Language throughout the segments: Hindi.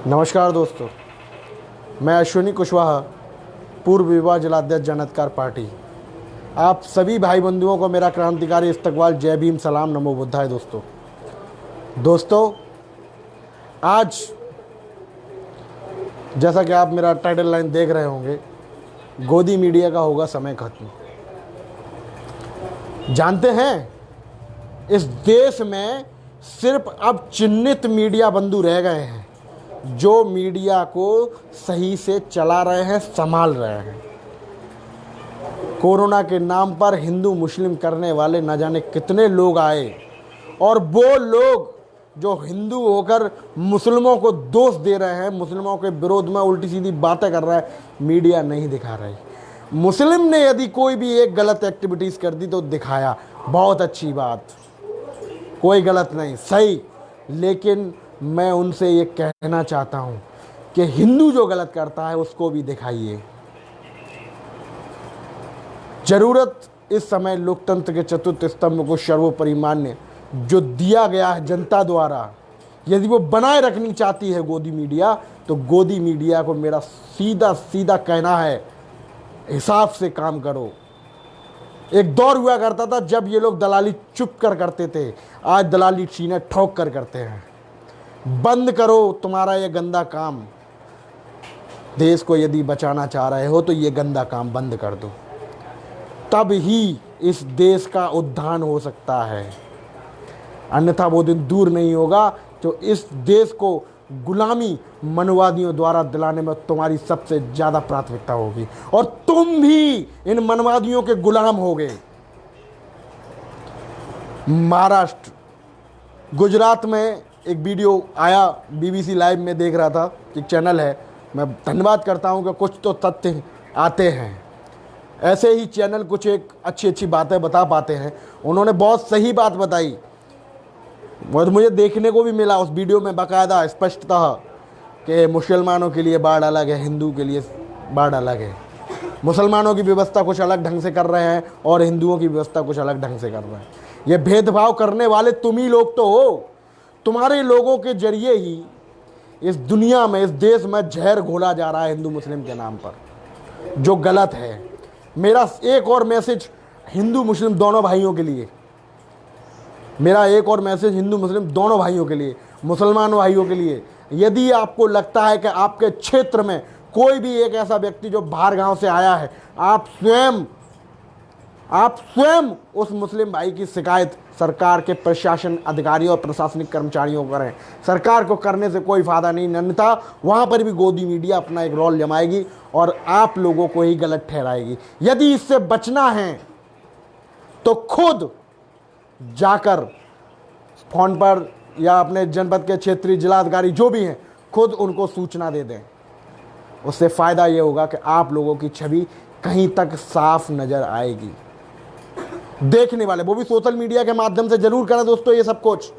नमस्कार दोस्तों, मैं अश्विनी कुशवाहा, पूर्व विभाग जिलाध्यक्ष जनअधिकार पार्टी। आप सभी भाई बंधुओं को मेरा क्रांतिकारी इस्तकबाल, जय भीम, सलाम, नमो बुद्धाय। दोस्तों आज जैसा कि आप मेरा टाइटल लाइन देख रहे होंगे, गोदी मीडिया का होगा समय खत्म। जानते हैं, इस देश में सिर्फ अब चिन्हित मीडिया बंधु रह गए हैं जो मीडिया को सही से चला रहे हैं, संभाल रहे हैं। कोरोना के नाम पर हिंदू मुस्लिम करने वाले न जाने कितने लोग आए, और वो लोग जो हिंदू होकर मुस्लिमों को दोष दे रहे हैं, मुस्लिमों के विरोध में उल्टी सीधी बातें कर रहे हैं, मीडिया नहीं दिखा रही। मुस्लिम ने यदि कोई भी एक गलत एक्टिविटीज़ कर दी तो दिखाया, बहुत अच्छी बात, कोई गलत नहीं, सही। लेकिन मैं उनसे ये कहना चाहता हूँ कि हिंदू जो गलत करता है उसको भी दिखाइए। जरूरत इस समय लोकतंत्र के चतुर्थ स्तंभ को सर्वोपरि मान्य जो दिया गया है जनता द्वारा, यदि वो बनाए रखनी चाहती है गोदी मीडिया, तो गोदी मीडिया को मेरा सीधा सीधा कहना है, हिसाब से काम करो। एक दौर हुआ करता था जब ये लोग दलाली चुप कर करते थे, आज दलाली सीने ठोक कर करते हैं। बंद करो तुम्हारा ये गंदा काम। देश को यदि बचाना चाह रहे हो तो ये गंदा काम बंद कर दो, तब ही इस देश का उद्धार हो सकता है। अन्यथा वो दिन दूर नहीं होगा जो इस देश को गुलामी मनवादियों द्वारा दिलाने में तुम्हारी सबसे ज़्यादा प्राथमिकता होगी, और तुम भी इन मनवादियों के गुलाम होगे। महाराष्ट्र, गुजरात में एक वीडियो आया, बीबीसी लाइव में देख रहा था, एक चैनल है, मैं धन्यवाद करता हूं कि कुछ तो तथ्य आते हैं। ऐसे ही चैनल कुछ एक अच्छी अच्छी बातें बता पाते हैं। उन्होंने बहुत सही बात बताई और मुझे देखने को भी मिला उस वीडियो में बाकायदा स्पष्टतः कि मुसलमानों के लिए बाढ़ अलग है, हिंदू के लिए बाढ़ अलग है। मुसलमानों की व्यवस्था कुछ अलग ढंग से कर रहे हैं और हिंदुओं की व्यवस्था कुछ अलग ढंग से कर रहे हैं। ये भेदभाव करने वाले तुम ही लोग तो हो। तुम्हारे लोगों के जरिए ही इस दुनिया में, इस देश में जहर घोला जा रहा है हिंदू मुस्लिम के नाम पर, जो गलत है। मेरा एक और मैसेज हिंदू मुस्लिम दोनों भाइयों के लिए, मेरा एक और मैसेज हिंदू मुस्लिम दोनों भाइयों के लिए, मुसलमान भाइयों के लिए, यदि आपको लगता है कि आपके क्षेत्र में कोई भी एक ऐसा व्यक्ति जो बाहर गांव से आया है, आप स्वयं उस मुस्लिम भाई की शिकायत सरकार के प्रशासन अधिकारियों और प्रशासनिक कर्मचारियों को करें। सरकार को करने से कोई फायदा नहीं, अन्यथा वहां पर भी गोदी मीडिया अपना एक रोल जमाएगी और आप लोगों को ही गलत ठहराएगी। यदि इससे बचना है तो खुद जाकर फोन पर या अपने जनपद के क्षेत्रीय जिलाधिकारी जो भी हैं, खुद उनको सूचना दे दें। उससे फ़ायदा ये होगा कि आप लोगों की छवि कहीं तक साफ नज़र आएगी। देखने वाले वो भी सोशल मीडिया के माध्यम से जरूर करें दोस्तों। ये सब कुछ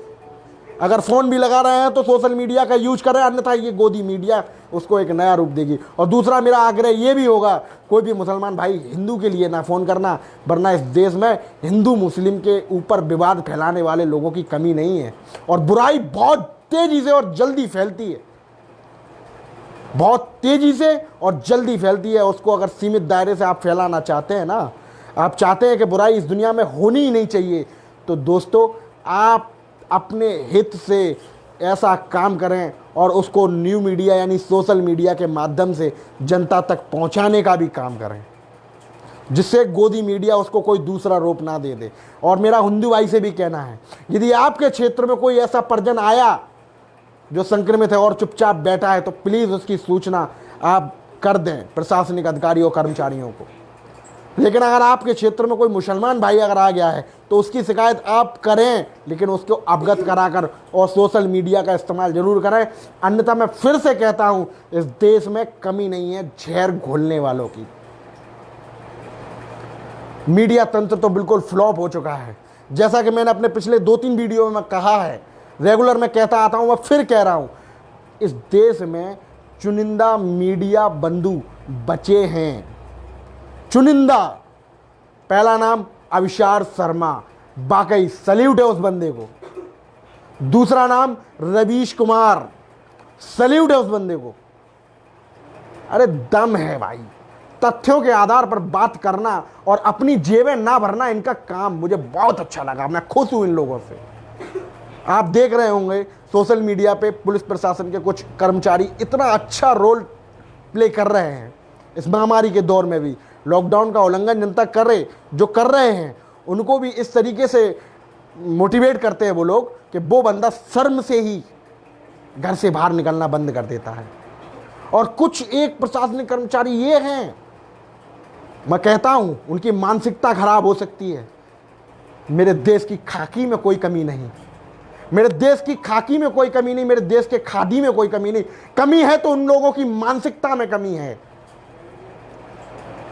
अगर फ़ोन भी लगा रहे हैं तो सोशल मीडिया का यूज करें, अन्यथा ये गोदी मीडिया उसको एक नया रूप देगी। और दूसरा मेरा आग्रह ये भी होगा, कोई भी मुसलमान भाई हिंदू के लिए ना फ़ोन करना, वरना इस देश में हिंदू मुस्लिम के ऊपर विवाद फैलाने वाले लोगों की कमी नहीं है, और बुराई बहुत तेज़ी से और जल्दी फैलती है, बहुत तेज़ी से और जल्दी फैलती है। उसको अगर सीमित दायरे से आप फैलाना चाहते हैं ना, आप चाहते हैं कि बुराई इस दुनिया में होनी ही नहीं चाहिए, तो दोस्तों आप अपने हित से ऐसा काम करें और उसको न्यू मीडिया यानी सोशल मीडिया के माध्यम से जनता तक पहुंचाने का भी काम करें, जिससे गोदी मीडिया उसको कोई दूसरा रूप ना दे दे। और मेरा हिंदू भाई से भी कहना है, यदि आपके क्षेत्र में कोई ऐसा परिजन आया जो संक्रमित है और चुपचाप बैठा है, तो प्लीज़ उसकी सूचना आप कर दें प्रशासनिक अधिकारियों कर्मचारियों को। लेकिन अगर आपके क्षेत्र में कोई मुसलमान भाई अगर आ गया है तो उसकी शिकायत आप करें, लेकिन उसको अवगत कराकर और सोशल मीडिया का इस्तेमाल जरूर करें। अन्यथा मैं फिर से कहता हूं, इस देश में कमी नहीं है जहर घोलने वालों की। मीडिया तंत्र तो बिल्कुल फ्लॉप हो चुका है, जैसा कि मैंने अपने पिछले 2-3 वीडियो में कहा है, रेगुलर मैं कहता आता हूं, मैं फिर कह रहा हूं, इस देश में चुनिंदा मीडिया बंधु बचे हैं। चुनिंदा, पहला नाम अविशार शर्मा, वाकई सल्यूट है उस बंदे को। दूसरा नाम रवीश कुमार, सैल्यूट है उस बंदे को। अरे दम है भाई, तथ्यों के आधार पर बात करना और अपनी जेबें ना भरना, इनका काम मुझे बहुत अच्छा लगा। मैं खुश हूं इन लोगों से। आप देख रहे होंगे सोशल मीडिया पे पुलिस प्रशासन के कुछ कर्मचारी इतना अच्छा रोल प्ले कर रहे हैं इस महामारी के दौर में भी। लॉकडाउन का उल्लंघन जनता कर रहे हैं, उनको भी इस तरीके से मोटिवेट करते हैं वो लोग कि वो बंदा शर्म से ही घर से बाहर निकलना बंद कर देता है। और कुछ एक प्रशासनिक कर्मचारी ये हैं, मैं कहता हूं उनकी मानसिकता खराब हो सकती है। मेरे देश की खाकी में कोई कमी नहीं, मेरे देश की खाकी में कोई कमी नहीं, मेरे देश के खादी में कोई कमी नहीं। कमी है तो उन लोगों की मानसिकता में कमी है।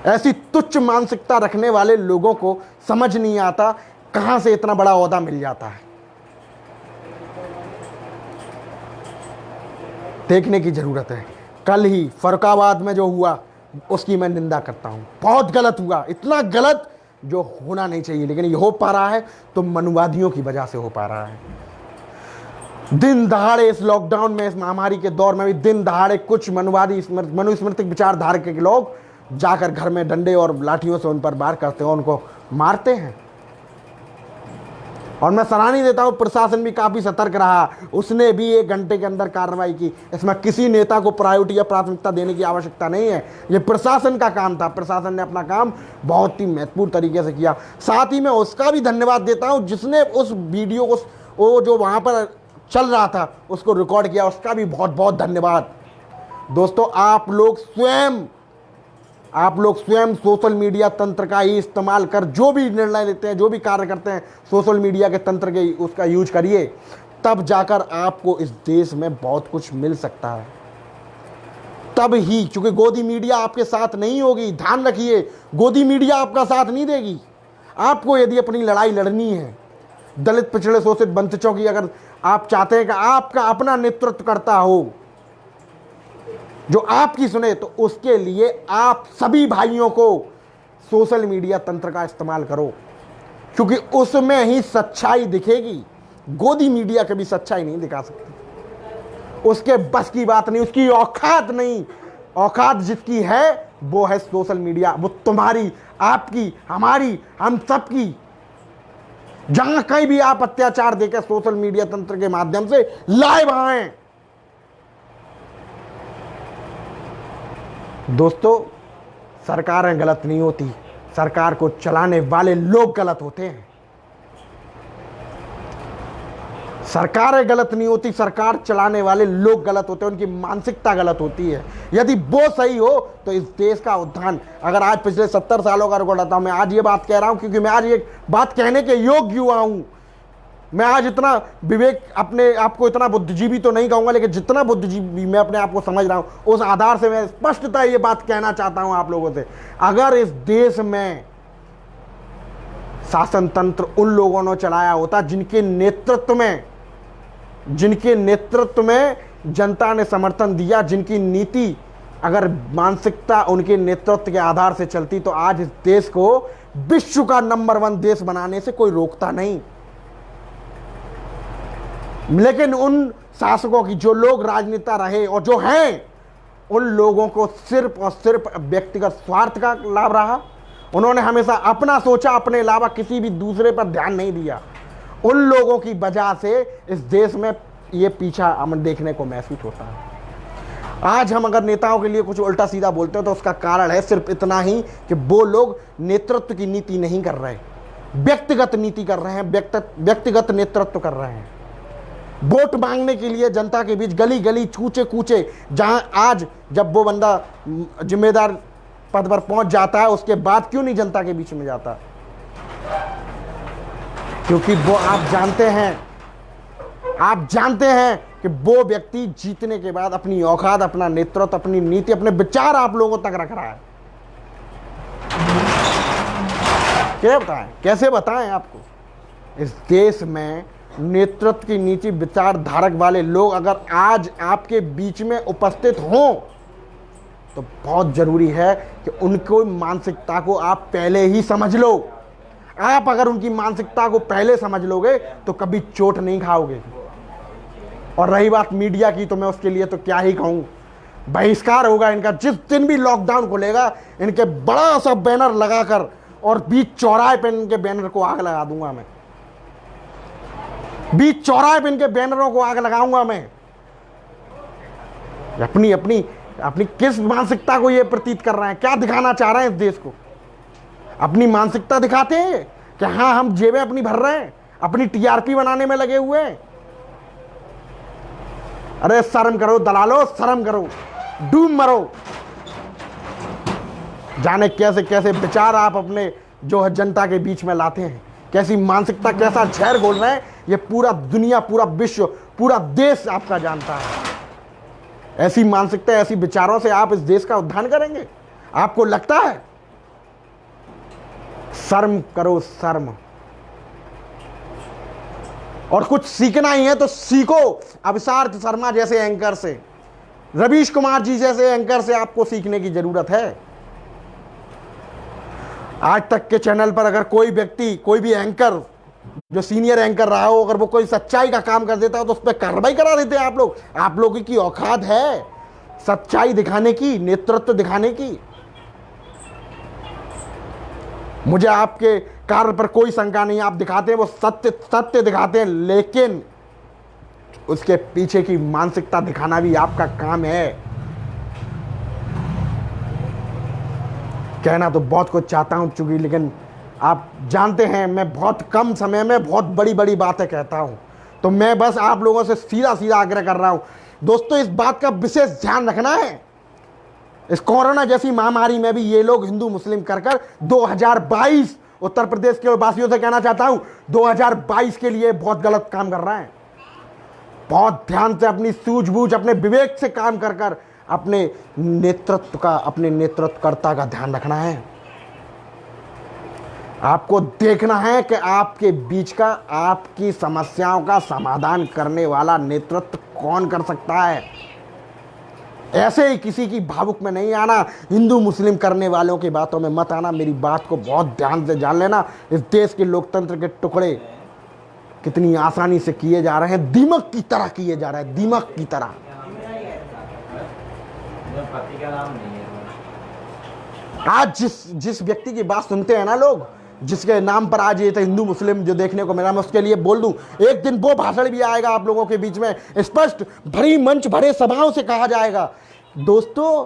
ऐसी तुच्छ मानसिकता रखने वाले लोगों को समझ नहीं आता कहां से इतना बड़ा ओहदा मिल जाता है। देखने की जरूरत है। कल ही फरुखाबाद में जो हुआ उसकी मैं निंदा करता हूं, बहुत गलत हुआ, इतना गलत जो होना नहीं चाहिए, लेकिन ये हो पा रहा है तो मनुवादियों की वजह से हो पा रहा है। दिन दहाड़े इस लॉकडाउन में, इस महामारी के दौर में भी दिन दहाड़े कुछ मनुवादी मनुस्मृतिक विचारधारा के लोग जाकर घर में डंडे और लाठियों से उन पर वार करते हैं, उनको मारते हैं। और मैं सराहनीय देता हूं, प्रशासन भी काफी सतर्क रहा, उसने भी 1 घंटे के अंदर कार्रवाई की। इसमें किसी नेता को प्रायोरिटी या प्राथमिकता देने की आवश्यकता नहीं है, ये प्रशासन का काम था। प्रशासन ने अपना काम बहुत ही महत्वपूर्ण तरीके से किया। साथ ही मैं उसका भी धन्यवाद देता हूं जिसने उस वीडियो को, वो जो वहां पर चल रहा था, उसको रिकॉर्ड किया, उसका भी बहुत बहुत धन्यवाद। दोस्तों, आप लोग स्वयं सोशल मीडिया तंत्र का ही इस्तेमाल कर जो भी निर्णय लेते हैं, जो भी कार्य करते हैं, सोशल मीडिया के तंत्र के उसका यूज करिए, तब जाकर आपको इस देश में बहुत कुछ मिल सकता है। तब ही, क्योंकि गोदी मीडिया आपके साथ नहीं होगी, ध्यान रखिए, गोदी मीडिया आपका साथ नहीं देगी। आपको यदि अपनी लड़ाई लड़नी है, दलित पिछड़े शोषित वंचितों की, अगर आप चाहते हैं कि आपका अपना नेतृत्व करता हो जो आपकी सुने, तो उसके लिए आप सभी भाइयों को सोशल मीडिया तंत्र का इस्तेमाल करो, क्योंकि उसमें ही सच्चाई दिखेगी। गोदी मीडिया कभी सच्चाई नहीं दिखा सकती, उसके बस की बात नहीं, उसकी औकात नहीं। औकात जिसकी है वो है सोशल मीडिया, वो तुम्हारी, आपकी, हमारी, हम सबकी। जहां कहीं भी आप अत्याचार देकर सोशल मीडिया तंत्र के माध्यम से लाइव आए, दोस्तों, सरकारें गलत नहीं होती, सरकार को चलाने वाले लोग गलत होते हैं। सरकारें गलत नहीं होती, सरकार चलाने वाले लोग गलत होते हैं, उनकी मानसिकता गलत होती है। यदि वो सही हो तो इस देश का उत्थान, अगर आज पिछले 70 सालों का रिकॉर्ड आता हूं, मैं आज ये बात कह रहा हूं क्योंकि मैं आज ये बात कहने के योग्य हुआ हूं। मैं आज इतना विवेक, अपने आप को इतना बुद्धिजीवी तो नहीं कहूंगा, लेकिन जितना बुद्धिजीवी मैं अपने आप को समझ रहा हूं, उस आधार से मैं स्पष्टता ये बात कहना चाहता हूं आप लोगों से। अगर इस देश में शासन तंत्र उन लोगों ने चलाया होता जिनके नेतृत्व में जनता ने समर्थन दिया, जिनकी नीति, अगर मानसिकता उनके नेतृत्व के आधार से चलती, तो आज इस देश को विश्व का नंबर 1 देश बनाने से कोई रोकता नहीं। लेकिन उन शासकों की, जो लोग राजनेता रहे और जो हैं, उन लोगों को सिर्फ और सिर्फ व्यक्तिगत स्वार्थ का लाभ रहा। उन्होंने हमेशा अपना सोचा, अपने अलावा किसी भी दूसरे पर ध्यान नहीं दिया। उन लोगों की वजह से इस देश में ये पीछा हमें देखने को महसूस होता है। आज हम अगर नेताओं के लिए कुछ उल्टा सीधा बोलते हैं तो उसका कारण है सिर्फ इतना ही कि वो लोग नेतृत्व की नीति नहीं कर रहे, व्यक्तिगत नीति कर रहे हैं, व्यक्तिगत नेतृत्व कर रहे हैं। वोट मांगने के लिए जनता के बीच गली गली, कूचे कूचे, जहां आज जब वो बंदा जिम्मेदार पद पर पहुंच जाता है, उसके बाद क्यों नहीं जनता के बीच में जाता? क्योंकि वो आप जानते हैं कि वो व्यक्ति जीतने के बाद अपनी औकात, अपना नेतृत्व, अपनी नीति, अपने विचार आप लोगों तक रख रहा है। क्या बताएं, कैसे बताएं आपको? इस देश में नेतृत्व की नीति, विचार धारक वाले लोग अगर आज आपके बीच में उपस्थित हों तो बहुत जरूरी है कि उनको मानसिकता को आप पहले ही समझ लो। आप अगर उनकी मानसिकता को पहले समझ लोगे तो कभी चोट नहीं खाओगे। और रही बात मीडिया की, तो मैं उसके लिए तो क्या ही कहूँ, बहिष्कार होगा इनका। जिस दिन भी लॉकडाउन खुलेगा इनके बड़ा सा बैनर लगाकर और बीच चौराहे पे इनके बैनर को आग लगा दूंगा मैं, बीच चौराहे पे इनके बैनरों को आग लगाऊंगा मैं। अपनी अपनी अपनी किस मानसिकता को ये प्रतीत कर रहे हैं, क्या दिखाना चाह रहे हैं इस देश को? अपनी मानसिकता दिखाते हैं कि हाँ हम जेबें अपनी भर रहे हैं, अपनी टीआरपी बनाने में लगे हुए हैं। अरे शर्म करो दलालो, शर्म करो, डूब मरो। जाने कैसे कैसे विचार आप अपने जो है जनता के बीच में लाते हैं, कैसी मानसिकता, कैसा जहर घोल रहे हैं, ये पूरा दुनिया, पूरा विश्व, पूरा देश आपका जानता है। ऐसी मानसिकता, ऐसी विचारों से आप इस देश का उद्धार करेंगे? आपको लगता है? शर्म करो, शर्म। और कुछ सीखना ही है तो सीखो अभिसार शर्मा जैसे एंकर से, रवीश कुमार जी जैसे एंकर से आपको सीखने की जरूरत है। आज तक के चैनल पर अगर कोई व्यक्ति, कोई भी एंकर जो सीनियर एंकर रहा हो, अगर वो कोई सच्चाई का काम कर देता हो तो उस पर कार्रवाई करा देते हैं आप लोग। आप लोगों की औकात है सच्चाई दिखाने की, नेतृत्व दिखाने की। मुझे आपके कार्य पर कोई शंका नहीं, आप दिखाते हैं वो सत्य, सत्य दिखाते हैं, लेकिन उसके पीछे की मानसिकता दिखाना भी आपका काम है। कहना तो बहुत कुछ चाहता हूं चूंकि, लेकिन आप जानते हैं मैं बहुत कम समय में बहुत बड़ी बड़ी बातें कहता हूं, तो मैं बस आप लोगों से सीधा सीधा आग्रह कर रहा हूं दोस्तों, इस बात का विशेष ध्यान रखना है। इस कोरोना जैसी महामारी में भी ये लोग हिंदू मुस्लिम कर 2022 उत्तर प्रदेश के वासियों से कहना चाहता हूं, 2022 के लिए बहुत गलत काम कर रहा है। बहुत ध्यान से, अपनी सूझबूझ, अपने विवेक से काम कर अपने नेतृत्व का, अपने नेतृत्वकर्ता का ध्यान रखना है। आपको देखना है कि आपके बीच का, आपकी समस्याओं का समाधान करने वाला नेतृत्व कौन कर सकता है। ऐसे ही किसी की भावुक में नहीं आना, हिंदू मुस्लिम करने वालों की बातों में मत आना। मेरी बात को बहुत ध्यान से जान लेना। इस देश के लोकतंत्र के टुकड़े कितनी आसानी से किए जा रहे हैं, दीमक की तरह किए जा रहे हैं, दीमक की तरह। आज जिस व्यक्ति की बात सुनते हैं ना लोग, जिसके नाम पर आज ये तो हिंदू मुस्लिम जो देखने को मिला, मैं उसके लिए बोल दूं, एक दिन वो भाषण भी आएगा आप लोगों के बीच में, स्पष्ट भरी मंच भरे सभाओं से कहा जाएगा, दोस्तों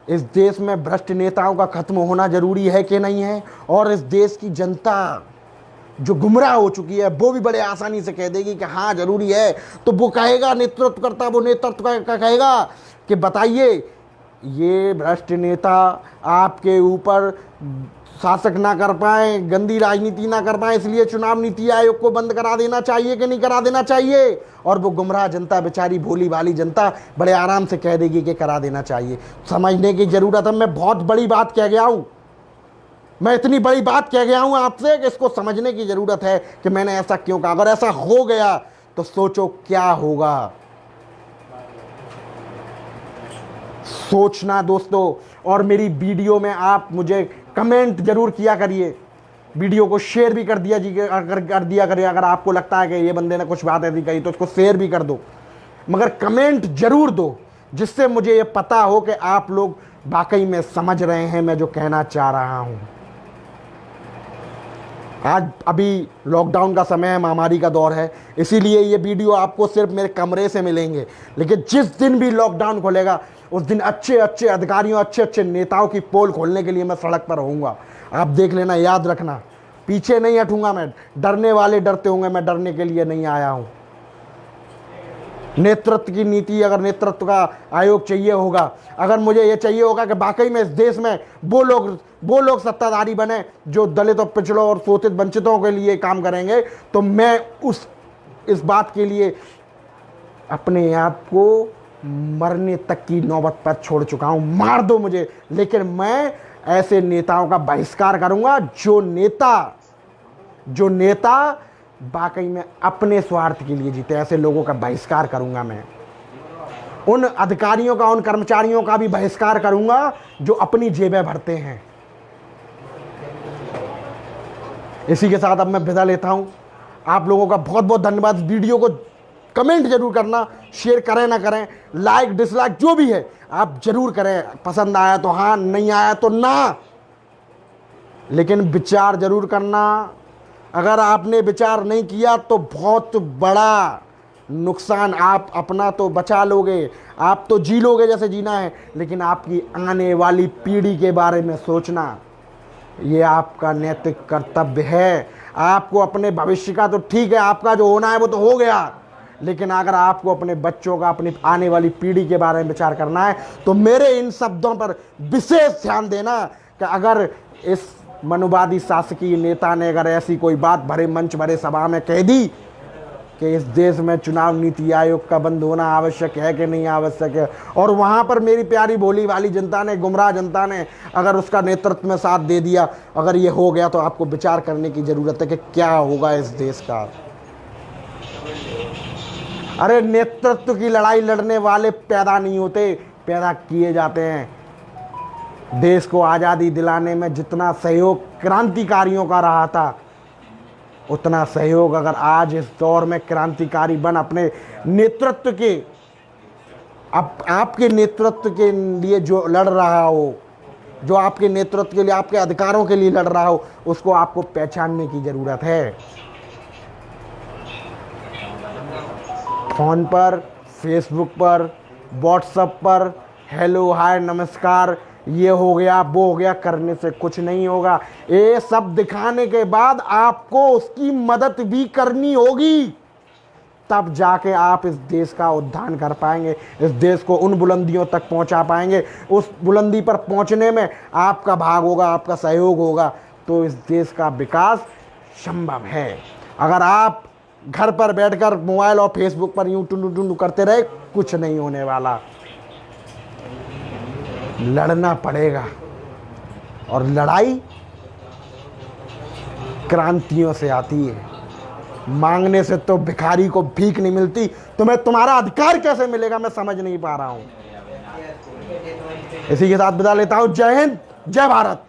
इस देश में भ्रष्ट नेताओं का खत्म होना जरूरी है कि नहीं है। और इस देश की जनता जो गुमराह हो चुकी है वो भी बड़े आसानी से कह देगी कि हाँ जरूरी है। तो वो कहेगा, नेतृत्व करता वो नेतृत्व का कहेगा कि बताइए ये भ्रष्ट नेता आपके ऊपर शासक ना कर पाए, गंदी राजनीति ना कर पाए, इसलिए चुनाव नीति आयोग को बंद करा देना चाहिए कि नहीं करा देना चाहिए। और वो गुमराह जनता, बेचारी भोली भाली जनता बड़े आराम से कह देगी कि करा देना चाहिए। समझने की जरूरत है। मैं बहुत बड़ी बात कह गया हूं, मैं इतनी बड़ी बात कह गया हूं आपसे कि इसको समझने की जरूरत है कि मैंने ऐसा क्यों कहा। अगर ऐसा हो गया तो सोचो क्या होगा। सोचना दोस्तों। और मेरी वीडियो में आप मुझे कमेंट जरूर किया करिए, वीडियो को शेयर भी कर दिया जी, अगर कर दिया करिए। अगर आपको लगता है कि ये बंदे ने कुछ बात ऐसी कही तो उसको शेयर भी कर दो, मगर कमेंट जरूर दो, जिससे मुझे ये पता हो कि आप लोग वाकई में समझ रहे हैं मैं जो कहना चाह रहा हूं। आज अभी लॉकडाउन का समय है, महामारी का दौर है, इसीलिए ये वीडियो आपको सिर्फ मेरे कमरे से मिलेंगे। लेकिन जिस दिन भी लॉकडाउन खुलेगा उस दिन अच्छे अच्छे अधिकारियों, अच्छे अच्छे नेताओं की पोल खोलने के लिए मैं सड़क पर रहूँगा। आप देख लेना, याद रखना, पीछे नहीं हटूंगा मैं। डरने वाले डरते होंगे, मैं डरने के लिए नहीं आया हूँ। नेतृत्व की नीति, अगर नेतृत्व का आयोग चाहिए होगा, अगर मुझे ये चाहिए होगा कि वाकई में इस देश में वो लोग सत्ताधारी बने जो दलितों, पिछड़ों और शोषित वंचितों के लिए काम करेंगे, तो मैं इस बात के लिए अपने आप को मरने तक की नौबत पर छोड़ चुका हूं। मार दो मुझे, लेकिन मैं ऐसे नेताओं का बहिष्कार करूंगा जो नेता वाकई में अपने स्वार्थ के लिए जीते। ऐसे लोगों का बहिष्कार करूंगा मैं। उन अधिकारियों का, उन कर्मचारियों का भी बहिष्कार करूंगा जो अपनी जेबें भरते हैं। इसी के साथ अब मैं विदा लेता हूं। आप लोगों का बहुत बहुत धन्यवाद। वीडियो को कमेंट जरूर करना, शेयर करें ना करें, लाइक डिसलाइक जो भी है आप जरूर करें, पसंद आया तो हाँ, नहीं आया तो ना, लेकिन विचार जरूर करना। अगर आपने विचार नहीं किया तो बहुत बड़ा नुकसान, आप अपना तो बचा लोगे, आप तो जी लोगे जैसे जीना है, लेकिन आपकी आने वाली पीढ़ी के बारे में सोचना ये आपका नैतिक कर्तव्य है। आपको अपने भविष्य का तो ठीक है, आपका जो होना है वो तो हो गया, लेकिन अगर आपको अपने बच्चों का, अपनी आने वाली पीढ़ी के बारे में विचार करना है तो मेरे इन शब्दों पर विशेष ध्यान देना कि अगर इस मनुवादी शासकीय नेता ने अगर ऐसी कोई बात भरे मंच, भरे सभा में कह दी कि इस देश में चुनाव नीति आयोग का बंद होना आवश्यक है कि नहीं आवश्यक है, और वहाँ पर मेरी प्यारी भोली वाली जनता ने, गुमराह जनता ने अगर उसका नेतृत्व में साथ दे दिया, अगर ये हो गया तो आपको विचार करने की ज़रूरत है कि क्या होगा इस देश का। अरे नेतृत्व की लड़ाई लड़ने वाले पैदा नहीं होते, पैदा किए जाते हैं। देश को आज़ादी दिलाने में जितना सहयोग क्रांतिकारियों का रहा था, उतना सहयोग अगर आज इस दौर में क्रांतिकारी बन अपने नेतृत्व के, आपके नेतृत्व के लिए जो लड़ रहा हो, जो आपके नेतृत्व के लिए, आपके अधिकारों के लिए लड़ रहा हो, उसको आपको पहचानने की ज़रूरत है। फ़ोन पर, फेसबुक पर, व्हाट्सएप पर हेलो हाय नमस्कार, ये हो गया वो हो गया करने से कुछ नहीं होगा। ये सब दिखाने के बाद आपको उसकी मदद भी करनी होगी, तब जाके आप इस देश का उद्धार कर पाएंगे, इस देश को उन बुलंदियों तक पहुंचा पाएंगे। उस बुलंदी पर पहुंचने में आपका भाग होगा, आपका सहयोग होगा, तो इस देश का विकास संभव है। अगर आप घर पर बैठकर मोबाइल और फेसबुक पर यूं टुंडू करते रहे, कुछ नहीं होने वाला। लड़ना पड़ेगा, और लड़ाई क्रांतियों से आती है। मांगने से तो भिखारी को भीख नहीं मिलती, तुम्हें तुम्हारा अधिकार कैसे मिलेगा मैं समझ नहीं पा रहा हूं। इसी के साथ विदा लेता हूं। जय हिंद, जय भारत।